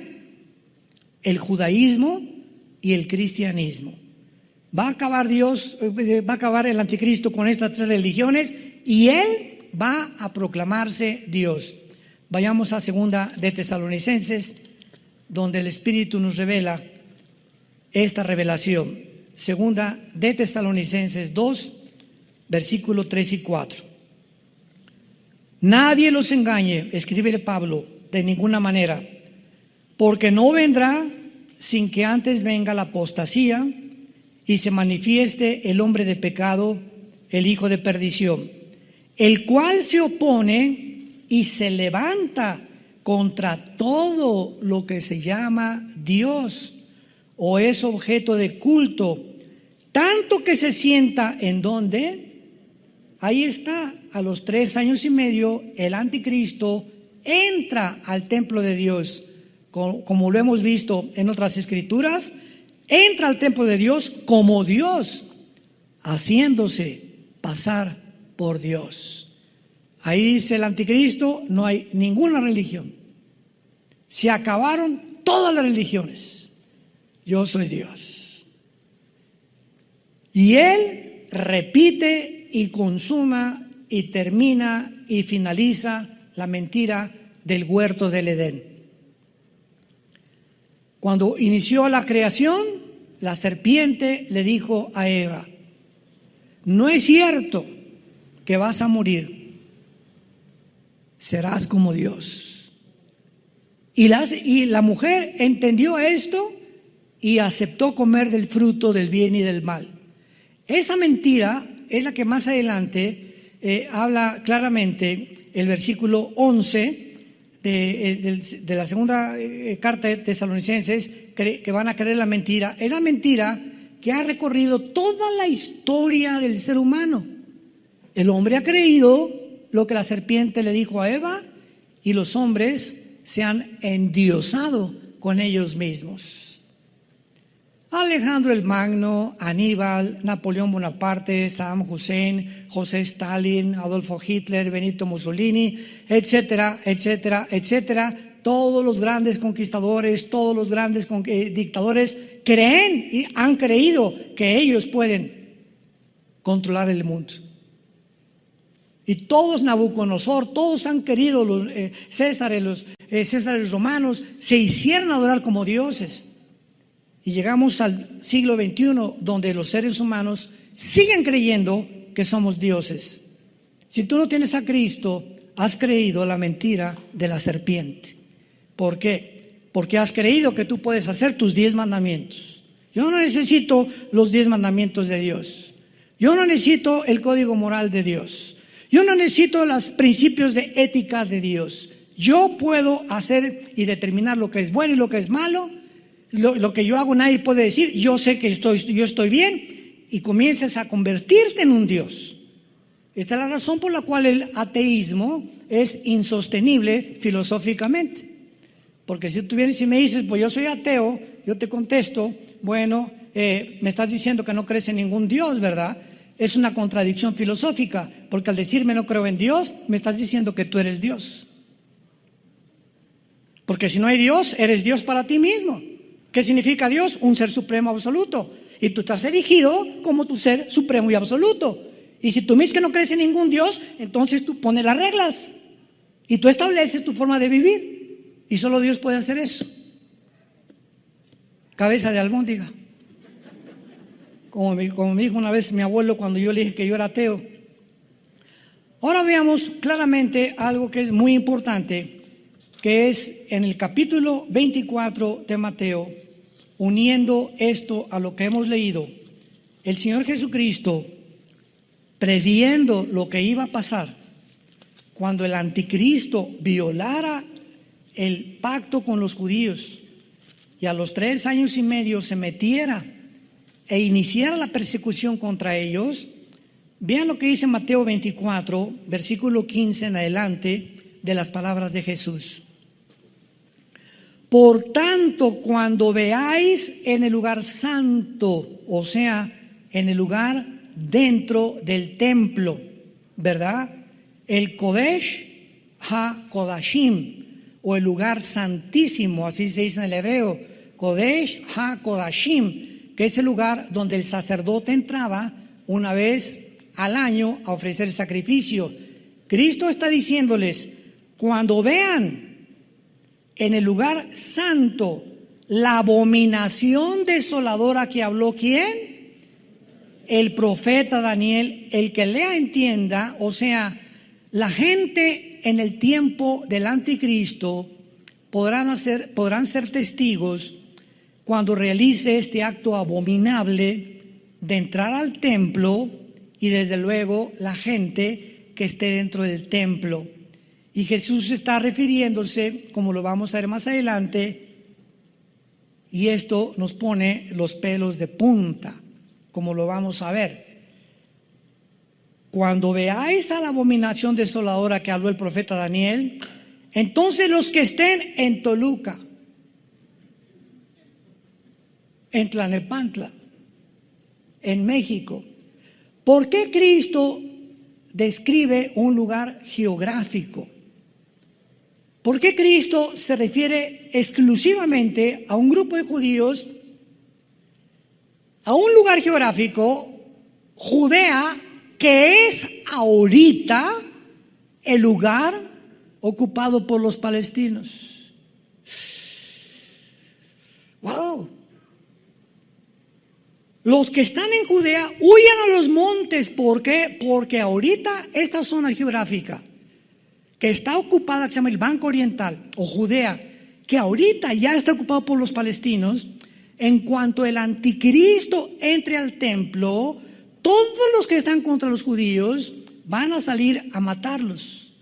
el judaísmo y el cristianismo. Va a acabar el anticristo con estas 3 religiones y Él va a proclamarse Dios. Vayamos a 2 de Tesalonicenses, donde el Espíritu nos revela esta revelación. 2 de Tesalonicenses 2, versículos 3 y 4. Nadie los engañe, escribe Pablo, de ninguna manera, porque no vendrá sin que antes venga la apostasía y se manifieste el hombre de pecado, el hijo de perdición, el cual se opone y se levanta contra todo lo que se llama Dios o es objeto de culto, tanto que se sienta en donde. Ahí está, a los 3 años y medio, el anticristo entra al templo de Dios, como lo hemos visto en otras escrituras, entra al templo de Dios como Dios, haciéndose pasar por Dios. Ahí dice el anticristo, no hay ninguna religión. Se acabaron todas las religiones. Yo soy Dios. Y Él repite y consuma y termina y finaliza la mentira del huerto del Edén. Cuando inició la creación, la serpiente le dijo a Eva: no es cierto que vas a morir, serás como Dios. Y la mujer entendió esto y aceptó comer del fruto del bien y del mal. Esa mentira es la que más adelante habla claramente el versículo 11 de la segunda carta de Tesalonicenses, que van a creer la mentira. Es la mentira que ha recorrido toda la historia del ser humano. El hombre ha creído lo que la serpiente le dijo a Eva y los hombres se han endiosado con ellos mismos. Alejandro el Magno, Aníbal, Napoleón Bonaparte, Saddam Hussein, José Stalin, Adolfo Hitler, Benito Mussolini, etcétera, etcétera, etcétera. Todos los grandes conquistadores, todos los grandes dictadores creen y han creído que ellos pueden controlar el mundo. Y todos, Nabucodonosor, todos han querido, los Césares romanos, se hicieron adorar como dioses. Y llegamos al siglo XXI, donde los seres humanos siguen creyendo que somos dioses. Si tú no tienes a Cristo, has creído la mentira de la serpiente. ¿Por qué? Porque has creído que tú puedes hacer tus 10 mandamientos. Yo no necesito los 10 mandamientos de Dios. Yo no necesito el código moral de Dios. Yo no necesito los principios de ética de Dios. Yo puedo hacer y determinar lo que es bueno y lo que es malo. Lo que yo hago nadie puede decir. Yo sé que yo estoy bien, y comienzas a convertirte en un Dios. Esta es la razón por la cual el ateísmo es insostenible filosóficamente. Porque si tú vienes y me dices, pues yo soy ateo, yo te contesto, bueno, me estás diciendo que no crees en ningún Dios, ¿verdad? Es una contradicción filosófica, porque al decirme no creo en Dios, me estás diciendo que tú eres Dios. Porque si no hay Dios, eres Dios para ti mismo. ¿Qué significa Dios? Un ser supremo absoluto. Y tú estás erigido como tu ser supremo y absoluto. Y si tú me dices que no crees en ningún Dios, entonces tú pones las reglas y tú estableces tu forma de vivir. Y solo Dios puede hacer eso. Cabeza de albóndiga. Como me dijo una vez mi abuelo cuando yo le dije que yo era ateo. Ahora veamos claramente algo que es muy importante, que es en el capítulo 24 de Mateo. Uniendo esto a lo que hemos leído, el Señor Jesucristo, previendo lo que iba a pasar cuando el anticristo violara el pacto con los judíos y a los 3 años y medio se metiera e iniciara la persecución contra ellos. Vean lo que dice Mateo 24, versículo 15 en adelante, de las palabras de Jesús. Por tanto, cuando veáis en el lugar santo, o sea, en el lugar dentro del templo, ¿verdad? El Kodesh HaKodashim, o el lugar santísimo, así se dice en el hebreo, Kodesh HaKodashim, que es el lugar donde el sacerdote entraba una vez al año a ofrecer sacrificio. Cristo está diciéndoles, cuando vean en el lugar santo la abominación desoladora que habló, ¿quién? El profeta Daniel. El que lea entienda, o sea, la gente en el tiempo del anticristo podrán ser testigos cuando realice este acto abominable de entrar al templo, y desde luego la gente que esté dentro del templo. Y Jesús está refiriéndose, como lo vamos a ver más adelante, y esto nos pone los pelos de punta, como lo vamos a ver. Cuando veáis a la abominación desoladora que habló el profeta Daniel, entonces los que estén en Toluca, en Tlalnepantla, en México, ¿por qué Cristo describe un lugar geográfico? ¿Por qué Cristo se refiere exclusivamente a un grupo de judíos, a un lugar geográfico, Judea, que es ahorita el lugar ocupado por los palestinos? ¡Wow! Los que están en Judea huyan a los montes. ¿Por qué? Porque ahorita esta zona geográfica que está ocupada, que se llama el Banco Oriental o Judea, que ahorita ya está ocupado por los palestinos, en cuanto el anticristo entre al templo, todos los que están contra los judíos van a salir a matarlos.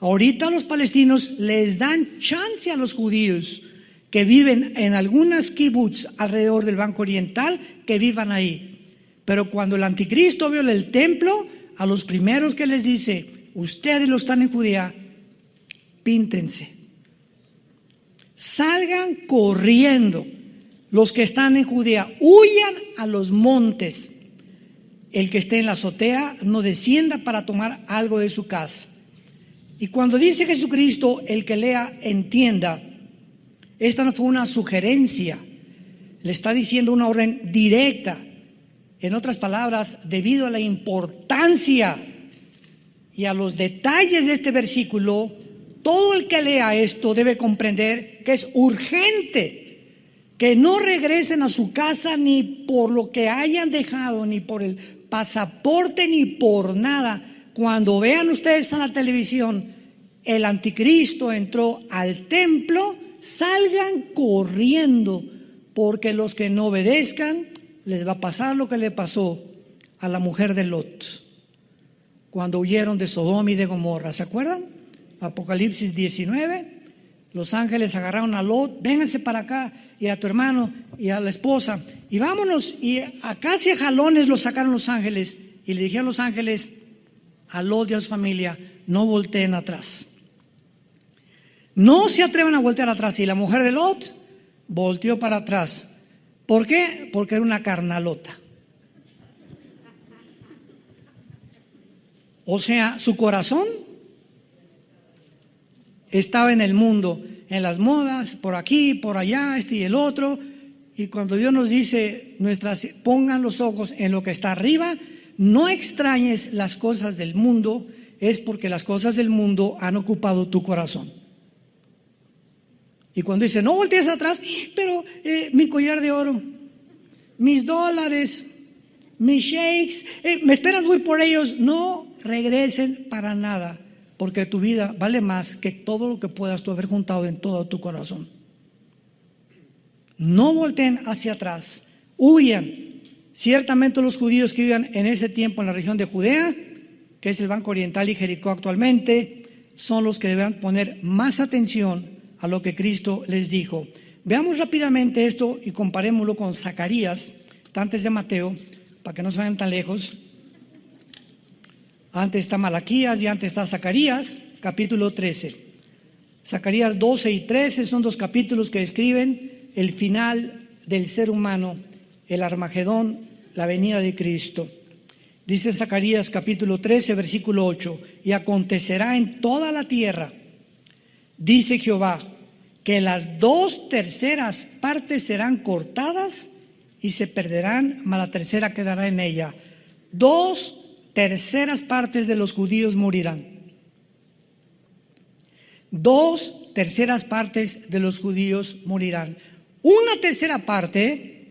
Ahorita los palestinos les dan chance a los judíos que viven en algunas kibbutz alrededor del Banco Oriental, que vivan ahí. Pero cuando el anticristo viola el templo, a los primeros que les dice, ustedes los están en Judea, píntense, salgan corriendo. Los que están en Judea, huyan a los montes. El que esté en la azotea no descienda para tomar algo de su casa. Y cuando dice Jesucristo, el que lea entienda, esta no fue una sugerencia, le está diciendo una orden directa. En otras palabras, debido a la importancia y a los detalles de este versículo, todo el que lea esto debe comprender que es urgente que no regresen a su casa ni por lo que hayan dejado, ni por el pasaporte, ni por nada. Cuando vean ustedes en la televisión, el anticristo entró al templo, salgan corriendo, porque los que no obedezcan les va a pasar lo que le pasó a la mujer de Lot cuando huyeron de Sodoma y de Gomorra. ¿Se acuerdan? Apocalipsis 19. Los ángeles agarraron a Lot, vénganse para acá, y a tu hermano y a la esposa, y vámonos. Y a casi a jalones los sacaron los ángeles, y le dijeron a los ángeles, a Lot y a su familia, no volteen atrás. No se atrevan a voltear atrás. Y la mujer de Lot volteó para atrás. ¿Por qué? Porque era una carnalota. O sea, su corazón estaba en el mundo, en las modas, por aquí, por allá, este y el otro. Y cuando Dios nos dice, pongan los ojos en lo que está arriba, no extrañes las cosas del mundo, es porque las cosas del mundo han ocupado tu corazón. Y cuando dice, no voltees atrás, pero mi collar de oro, mis dólares, mis shakes, ¿me esperas voy por ellos? No regresen para nada, porque tu vida vale más que todo lo que puedas tú haber juntado en todo tu corazón. No volteen hacia atrás, huyan. Ciertamente los judíos que vivían en ese tiempo en la región de Judea, que es el Banco Oriental y Jericó actualmente, son los que deberán poner más atención a lo que Cristo les dijo. Veamos rápidamente esto y comparémoslo con Zacarías, está antes de Mateo, para que no se vayan tan lejos. Antes está Malaquías y antes está Zacarías, capítulo 13. Zacarías 12 y 13 son dos capítulos que describen el final del ser humano, el Armagedón, la venida de Cristo. Dice Zacarías capítulo 13, versículo 8: y acontecerá en toda la tierra, dice Jehová, que las 2/3 partes serán cortadas y se perderán, mas la tercera quedará en ella. 2/3 partes de los judíos morirán. 2/3 partes de los judíos morirán. 1/3 parte,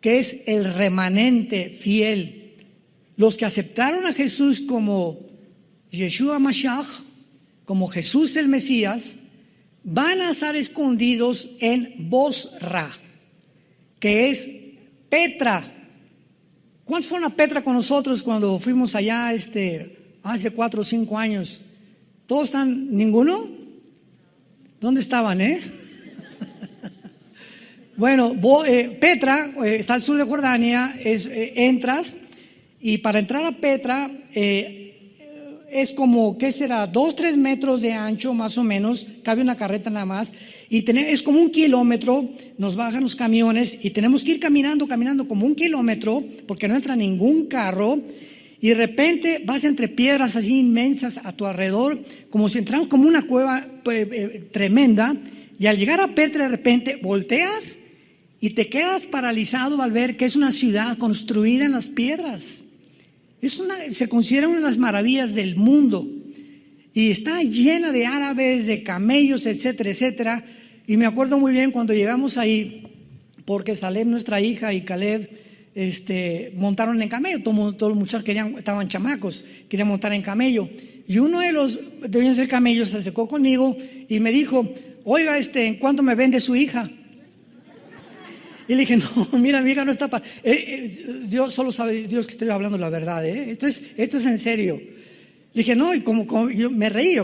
que es el remanente fiel, los que aceptaron a Jesús como Yeshua Mashiach, como Jesús el Mesías, van a estar escondidos en Bosra, que es Petra. ¿Cuántos fueron a Petra con nosotros cuando fuimos allá hace 4 o 5 años? ¿Todos están? ¿Ninguno? ¿Dónde estaban, Bueno, Petra está al sur de Jordania. Entras, y para entrar a Petra es como, ¿qué será? 2-3 metros de ancho más o menos, cabe una carreta nada más, y es como 1 kilómetro. Nos bajan los camiones y tenemos que ir caminando como 1 kilómetro, porque no entra ningún carro, y de repente vas entre piedras así inmensas a tu alrededor, como si entramos como una cueva tremenda. Y al llegar a Petra, de repente volteas y te quedas paralizado al ver que es una ciudad construida en las piedras. Se considera una de las maravillas del mundo, y está llena de árabes, de camellos, etcétera, etcétera. Y me acuerdo muy bien cuando llegamos ahí, porque Salem, nuestra hija, y Caleb montaron en camello. Todos los muchachos estaban chamacos, querían montar en camello, y uno de los dueños del camello se acercó conmigo y me dijo: oiga, ¿en cuánto me vende su hija? Y le dije: no, mira, mi hija no está para... Dios, solo sabe Dios que estoy hablando la verdad, esto es en serio. Le dije: no, y como yo me reí,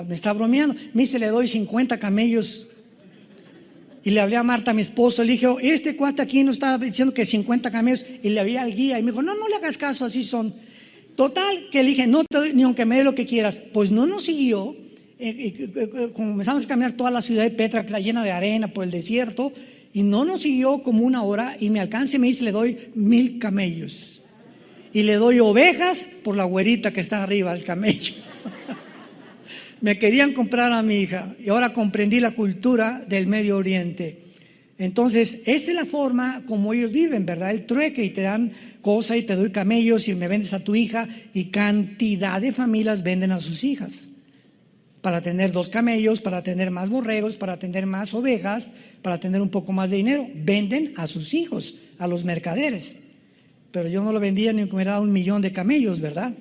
me está bromeando. Me dice: le doy 50 camellos. Y le hablé a Marta, mi esposo, le dije: este cuate aquí no estaba diciendo que 50 camellos, y le hablé al guía y me dijo: no le hagas caso, así son. Total, que le dije: no te doy ni aunque me dé lo que quieras. Pues no nos siguió. Comenzamos a caminar toda la ciudad de Petra, que está llena de arena por el desierto, y no nos siguió como 1 hora, y me alcanza y me dice: le doy 1000 camellos, y le doy ovejas por la güerita que está arriba del camello. Me querían comprar a mi hija, y ahora comprendí la cultura del Medio Oriente. Entonces, esa es la forma como ellos viven, ¿verdad? El trueque, y te dan cosas, y te doy camellos, y me vendes a tu hija. Y cantidad de familias venden a sus hijas para tener 2 camellos, para tener más borregos, para tener más ovejas, para tener un poco más de dinero. Venden a sus hijos, a los mercaderes. Pero yo no lo vendía ni que me hubiera dado 1 millón de camellos, ¿verdad?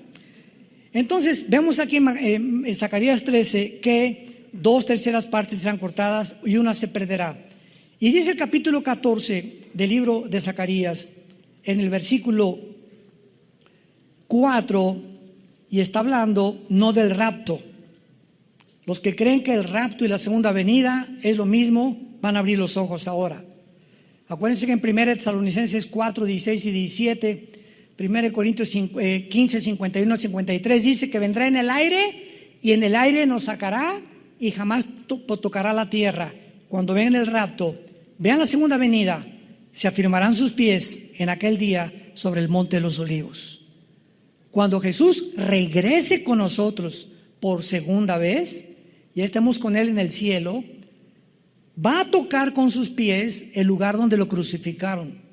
Entonces, vemos aquí en Zacarías 13 que 2/3 partes serán cortadas y 1 se perderá. Y dice el capítulo 14 del libro de Zacarías, en el versículo 4, y está hablando no del rapto. Los que creen que el rapto y la segunda venida es lo mismo, van a abrir los ojos ahora. Acuérdense que en 1 Tesalonicenses 4, 16 y 17, 1 Corintios 15, 51 a 53, dice que vendrá en el aire, y en el aire nos sacará, y jamás tocará la tierra. Cuando vean el rapto, vean la segunda venida, se afirmarán sus pies en aquel día sobre el monte de los olivos. Cuando Jesús regrese con nosotros por segunda vez, ya estemos con Él en el cielo, va a tocar con sus pies el lugar donde lo crucificaron,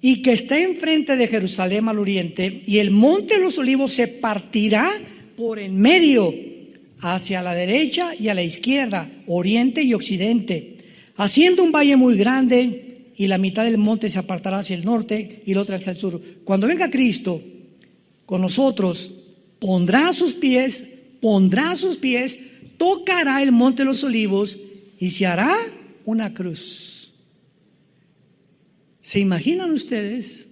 y que está enfrente de Jerusalén al oriente, y el monte de los olivos se partirá por en medio, hacia la derecha y a la izquierda, oriente y occidente, haciendo un valle muy grande, y la mitad del monte se apartará hacia el norte y la otra hacia el sur. Cuando venga Cristo con nosotros, pondrá sus pies, tocará el monte de los olivos, y se hará una cruz. ¿Se imaginan ustedes?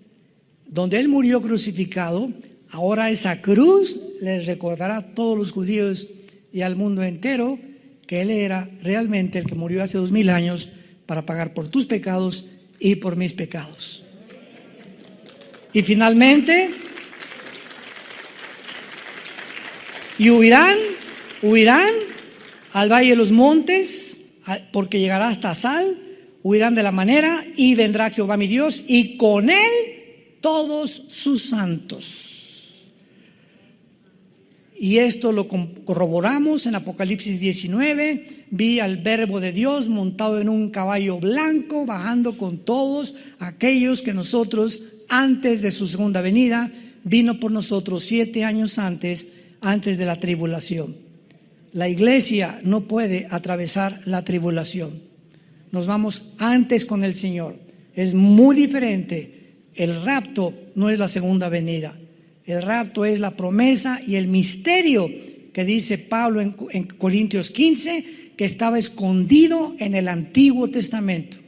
Donde Él murió crucificado, ahora esa cruz les recordará a todos los judíos y al mundo entero que Él era realmente el que murió hace 2000 años para pagar por tus pecados y por mis pecados. Y finalmente, y huirán al valle de los montes, porque llegará hasta Sal, huirán de la manera, y vendrá Jehová mi Dios, y con él todos sus santos. Y esto lo corroboramos en Apocalipsis 19. Vi al Verbo de Dios montado en un caballo blanco, bajando con todos aquellos que nosotros, antes de su segunda venida, vino por nosotros 7 años antes de la tribulación. La iglesia no puede atravesar la tribulación. Nos vamos antes con el Señor. Es muy diferente. El rapto no es la segunda venida. El rapto es la promesa y el misterio que dice Pablo en Corintios 15, que estaba escondido en el Antiguo Testamento,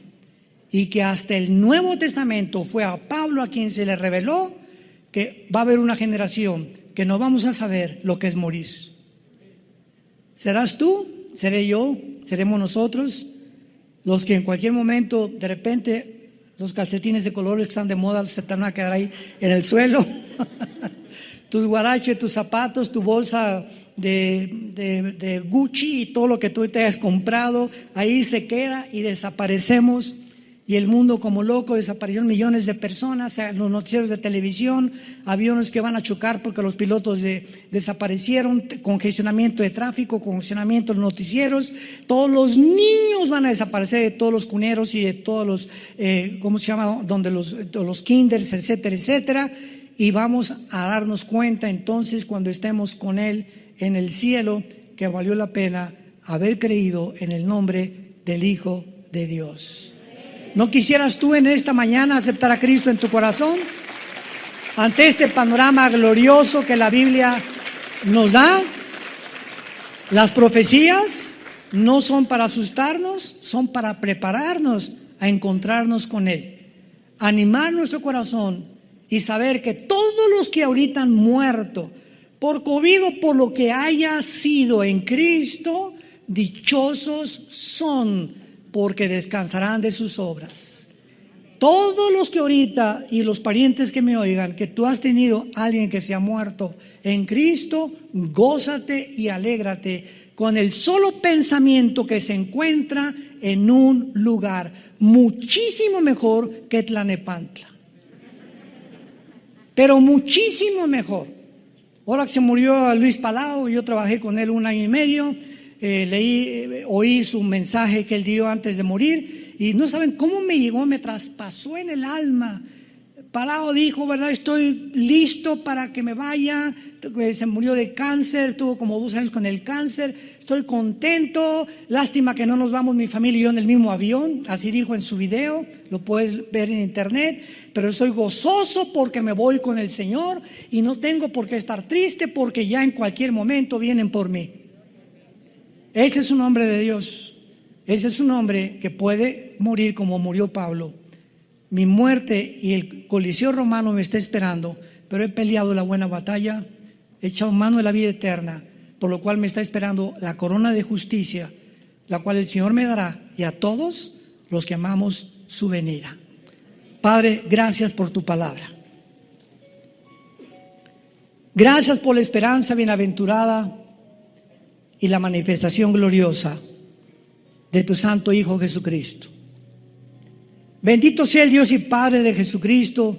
y que hasta el Nuevo Testamento fue a Pablo a quien se le reveló que va a haber una generación que no vamos a saber lo que es morir. ¿Serás tú? ¿Seré yo? ¿Seremos nosotros? Los que en cualquier momento, de repente, los calcetines de colores que están de moda se te van a quedar ahí en el suelo. Tus guaraches, tus zapatos, tu bolsa de Gucci y todo lo que tú te hayas comprado, ahí se queda y desaparecemos. Y el mundo como loco, desaparecieron millones de personas, los noticieros de televisión, aviones que van a chocar porque los pilotos desaparecieron, congestionamiento de tráfico, congestionamiento de los noticieros, todos los niños van a desaparecer de todos los cuneros y de todos los, ¿cómo se llama? Donde los kinders, etcétera, etcétera. Y vamos a darnos cuenta entonces cuando estemos con Él en el cielo que valió la pena haber creído en el nombre del Hijo de Dios. ¿No quisieras tú en esta mañana aceptar a Cristo en tu corazón? Ante este panorama glorioso que la Biblia nos da, las profecías no son para asustarnos, son para prepararnos a encontrarnos con Él, animar nuestro corazón y saber que todos los que ahorita han muerto por COVID o por lo que haya sido en Cristo, dichosos son, porque descansarán de sus obras. Todos los que ahorita y los parientes que me oigan, que tú has tenido alguien que se ha muerto en Cristo, gózate y alégrate con el solo pensamiento que se encuentra en un lugar muchísimo mejor que Tlalnepantla. Pero muchísimo mejor. Ahora que se murió Luis Palau, yo trabajé con él 1 año y medio. Oí su mensaje que él dio antes de morir y no saben cómo me llegó, me traspasó en el alma. Palau dijo, ¿verdad? Estoy listo para que me vaya. Se murió de cáncer, tuvo como 2 años con el cáncer. Estoy contento, lástima que no nos vamos mi familia y yo en el mismo avión. Así dijo en su video, lo puedes ver en internet. Pero estoy gozoso porque me voy con el Señor y no tengo por qué estar triste porque ya en cualquier momento vienen por mí. Ese es un hombre de Dios. Ese es un hombre que puede morir como murió Pablo. Mi muerte y el coliseo romano me está esperando, pero he peleado la buena batalla, he echado mano de la vida eterna, por lo cual me está esperando la corona de justicia, la cual el Señor me dará, y a todos los que amamos su venida. Padre, gracias por tu palabra. Gracias por la esperanza bienaventurada y la manifestación gloriosa de tu Santo Hijo Jesucristo. Bendito sea el Dios y Padre de Jesucristo,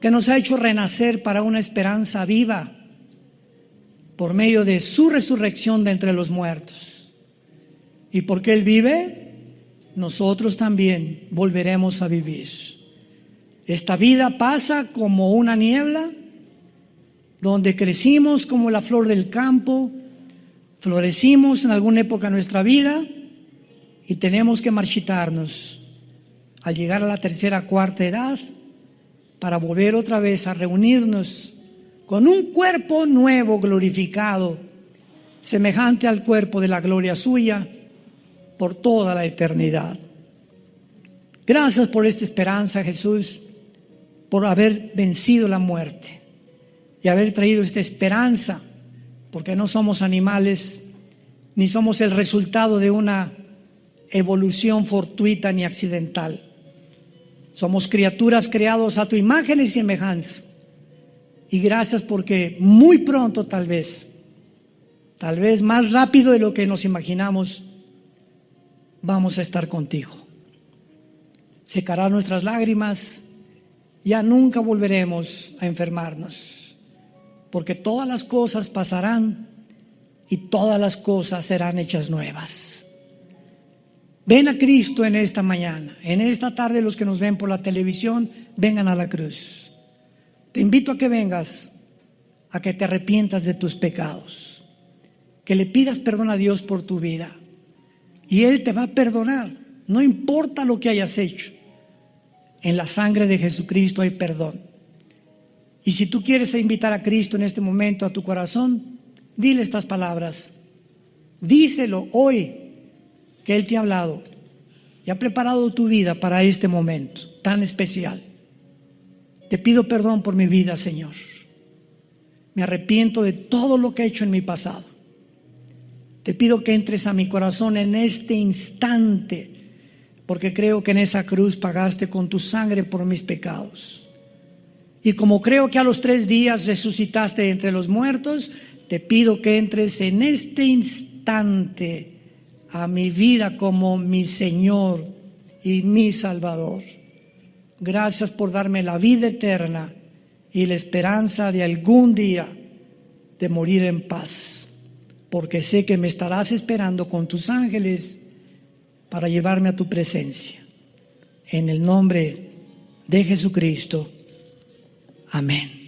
que nos ha hecho renacer para una esperanza viva por medio de su resurrección de entre los muertos. Y porque Él vive, nosotros también volveremos a vivir. Esta vida pasa como una niebla, donde crecimos como la flor del campo, florecimos en alguna época de nuestra vida y tenemos que marchitarnos al llegar a la 3ª, 4ª edad para volver otra vez a reunirnos con un cuerpo nuevo, glorificado, semejante al cuerpo de la gloria suya por toda la eternidad. Gracias por esta esperanza, Jesús, por haber vencido la muerte y haber traído esta esperanza, porque no somos animales, ni somos el resultado de una evolución fortuita ni accidental. Somos criaturas creadas a tu imagen y semejanza. Y gracias porque muy pronto tal vez tal vez más rápido de lo que nos imaginamos, vamos a estar contigo. Secarás nuestras lágrimas, ya nunca volveremos a enfermarnos, porque todas las cosas pasarán y todas las cosas serán hechas nuevas. Ven a Cristo en esta mañana, en esta tarde. Los que nos ven por la televisión, vengan a la cruz. Te invito a que vengas, a que te arrepientas de tus pecados, que le pidas perdón a Dios por tu vida, y Él te va a perdonar, no importa lo que hayas hecho. En la sangre de Jesucristo hay perdón. Y si tú quieres invitar a Cristo en este momento a tu corazón, dile estas palabras. Díselo hoy, que Él te ha hablado y ha preparado tu vida para este momento tan especial. Te pido perdón por mi vida, Señor. Me arrepiento de todo lo que he hecho en mi pasado. Te pido que entres a mi corazón en este instante, porque creo que en esa cruz pagaste con tu sangre por mis pecados. Y como creo que a los 3 días resucitaste de entre los muertos, te pido que entres en este instante a mi vida como mi Señor y mi Salvador. Gracias por darme la vida eterna y la esperanza de algún día de morir en paz, porque sé que me estarás esperando con tus ángeles para llevarme a tu presencia. En el nombre de Jesucristo. Amén.